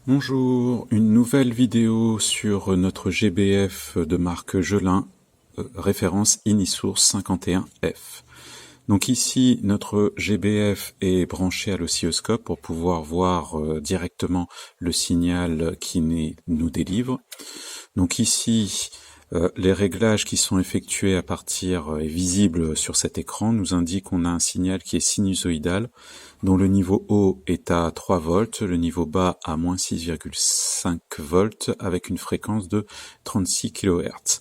Bonjour, une nouvelle vidéo sur notre GBF de marque Gelin, référence Inisource 51F. Donc ici, notre GBF est branché à l'oscilloscope pour pouvoir voir directement le signal qui nous délivre. Donc ici, les réglages qui sont effectués à partir et visibles sur cet écran nous indiquent qu'on a un signal qui est sinusoïdal, dont le niveau haut est à 3 volts, le niveau bas à moins 6,5 volts, avec une fréquence de 36 kHz.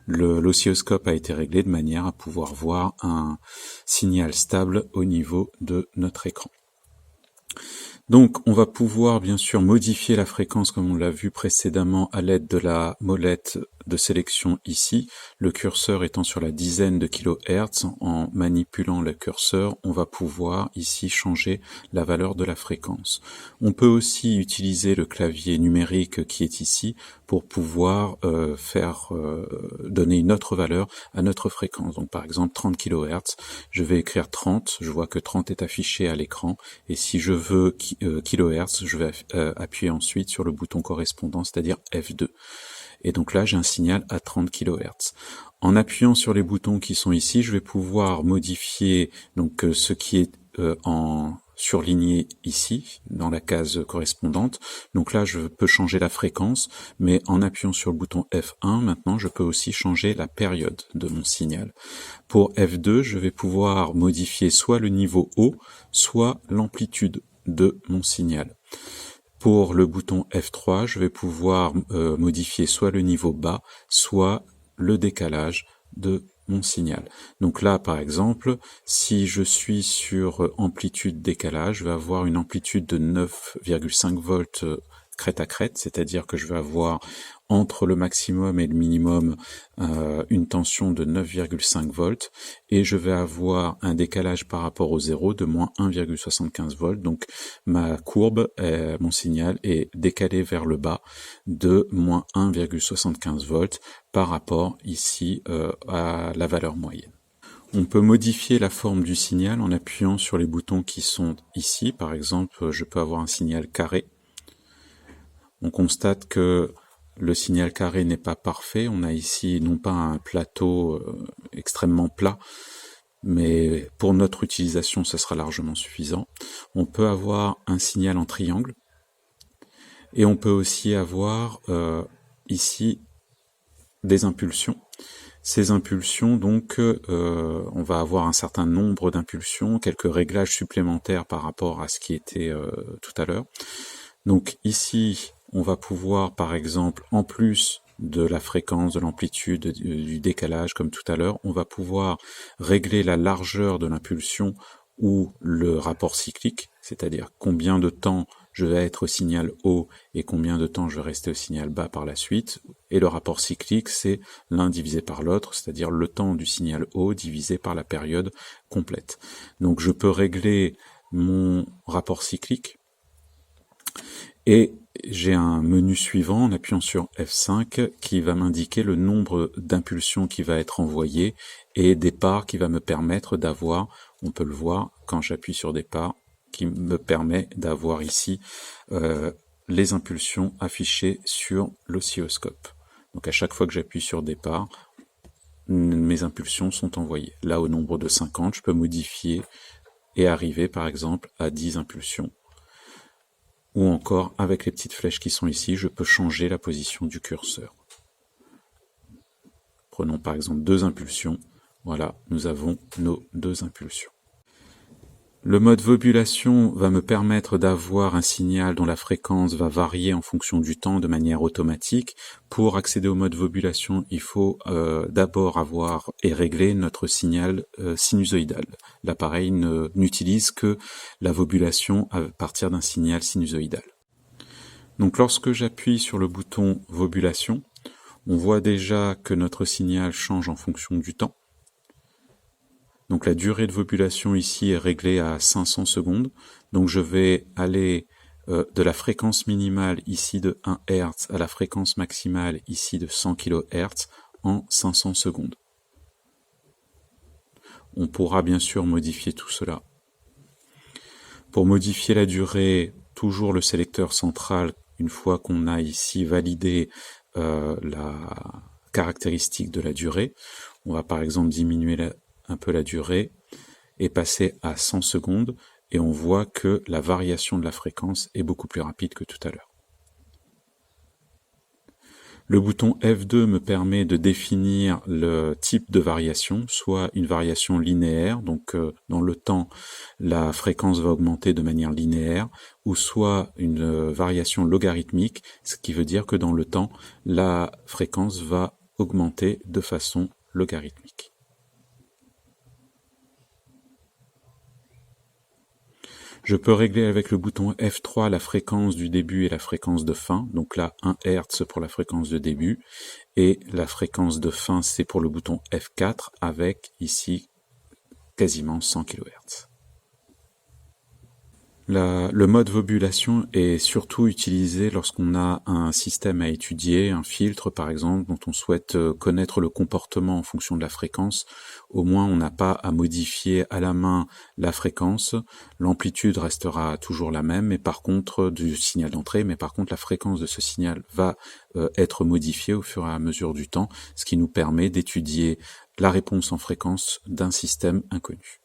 L'oscilloscope a été réglé de manière à pouvoir voir un signal stable au niveau de notre écran. Donc, on va pouvoir bien sûr modifier la fréquence comme on l'a vu précédemment à l'aide de la molette de sélection ici, le curseur étant sur la dizaine de kHz. En manipulant le curseur, on va pouvoir ici changer la valeur de la fréquence. On peut aussi utiliser le clavier numérique qui est ici pour pouvoir donner une autre valeur à notre fréquence. Donc par exemple 30 kHz, je vais écrire 30, je vois que 30 est affiché à l'écran, et si je veux kHz, je vais appuyer ensuite sur le bouton correspondant, c'est-à-dire F2. Et donc là, j'ai un signal à 30 kHz. En appuyant sur les boutons qui sont ici, je vais pouvoir modifier donc ce qui est en surligné ici, dans la case correspondante. Donc là, je peux changer la fréquence, mais en appuyant sur le bouton F1, maintenant, je peux aussi changer la période de mon signal. Pour F2, je vais pouvoir modifier soit le niveau haut, soit l'amplitude de mon signal. Pour le bouton F3, je vais pouvoir modifier soit le niveau bas, soit le décalage de mon signal. Donc là, par exemple, si je suis sur amplitude décalage, je vais avoir une amplitude de 9,5 volts crête à crête, c'est-à-dire que je vais avoir entre le maximum et le minimum une tension de 9,5 volts, et je vais avoir un décalage par rapport au zéro de moins 1,75 volts. Donc ma courbe, mon signal est décalé vers le bas de moins 1,75 volts par rapport ici à la valeur moyenne. On peut modifier la forme du signal en appuyant sur les boutons qui sont ici. Par exemple, je peux avoir un signal carré. On constate que le signal carré n'est pas parfait. On a ici non pas un plateau extrêmement plat, mais pour notre utilisation, ce sera largement suffisant. On peut avoir un signal en triangle, et on peut aussi avoir ici des impulsions. Ces impulsions, donc, on va avoir un certain nombre d'impulsions, quelques réglages supplémentaires par rapport à ce qui était tout à l'heure. Donc ici, on va pouvoir, par exemple, en plus de la fréquence, de l'amplitude, du décalage, comme tout à l'heure, on va pouvoir régler la largeur de l'impulsion ou le rapport cyclique, c'est-à-dire combien de temps je vais être au signal haut et combien de temps je vais rester au signal bas par la suite. Et le rapport cyclique, c'est l'un divisé par l'autre, c'est-à-dire le temps du signal haut divisé par la période complète. Donc je peux régler mon rapport cyclique, et j'ai un menu suivant en appuyant sur F5 qui va m'indiquer le nombre d'impulsions qui va être envoyé et départ qui va me permettre d'avoir, on peut le voir quand j'appuie sur départ, qui me permet d'avoir ici les impulsions affichées sur l'oscilloscope. Donc à chaque fois que j'appuie sur départ, mes impulsions sont envoyées. Là, au nombre de 50, je peux modifier et arriver par exemple à 10 impulsions. Ou encore, avec les petites flèches qui sont ici, je peux changer la position du curseur. Prenons par exemple 2 impulsions. Voilà, nous avons nos 2 impulsions. Le mode vobulation va me permettre d'avoir un signal dont la fréquence va varier en fonction du temps de manière automatique. Pour accéder au mode vobulation, il faut d'abord avoir et régler notre signal sinusoïdal. L'appareil n'utilise que la vobulation à partir d'un signal sinusoïdal. Donc lorsque j'appuie sur le bouton vobulation, on voit déjà que notre signal change en fonction du temps. Donc la durée de vobulation ici est réglée à 500 secondes. Donc je vais aller de la fréquence minimale ici de 1 Hz à la fréquence maximale ici de 100 kHz en 500 secondes. On pourra bien sûr modifier tout cela. Pour modifier la durée, toujours le sélecteur central une fois qu'on a ici validé la caractéristique de la durée, on va par exemple diminuer un peu la durée et passer à 100 secondes, et on voit que la variation de la fréquence est beaucoup plus rapide que tout à l'heure. Le bouton F2 me permet de définir le type de variation, soit une variation linéaire, donc dans le temps, la fréquence va augmenter de manière linéaire, ou soit une variation logarithmique, ce qui veut dire que dans le temps, la fréquence va augmenter de façon logarithmique. Je peux régler avec le bouton F3 la fréquence du début et la fréquence de fin. Donc là, 1 Hz pour la fréquence de début. Et la fréquence de fin, c'est pour le bouton F4 avec ici quasiment 100 kHz. Le mode vobulation est surtout utilisé lorsqu'on a un système à étudier, un filtre par exemple, dont on souhaite connaître le comportement en fonction de la fréquence. Au moins, on n'a pas à modifier à la main la fréquence. L'amplitude restera toujours la même, mais par contre, du signal d'entrée, mais par contre, la fréquence de ce signal va être modifiée au fur et à mesure du temps, ce qui nous permet d'étudier la réponse en fréquence d'un système inconnu.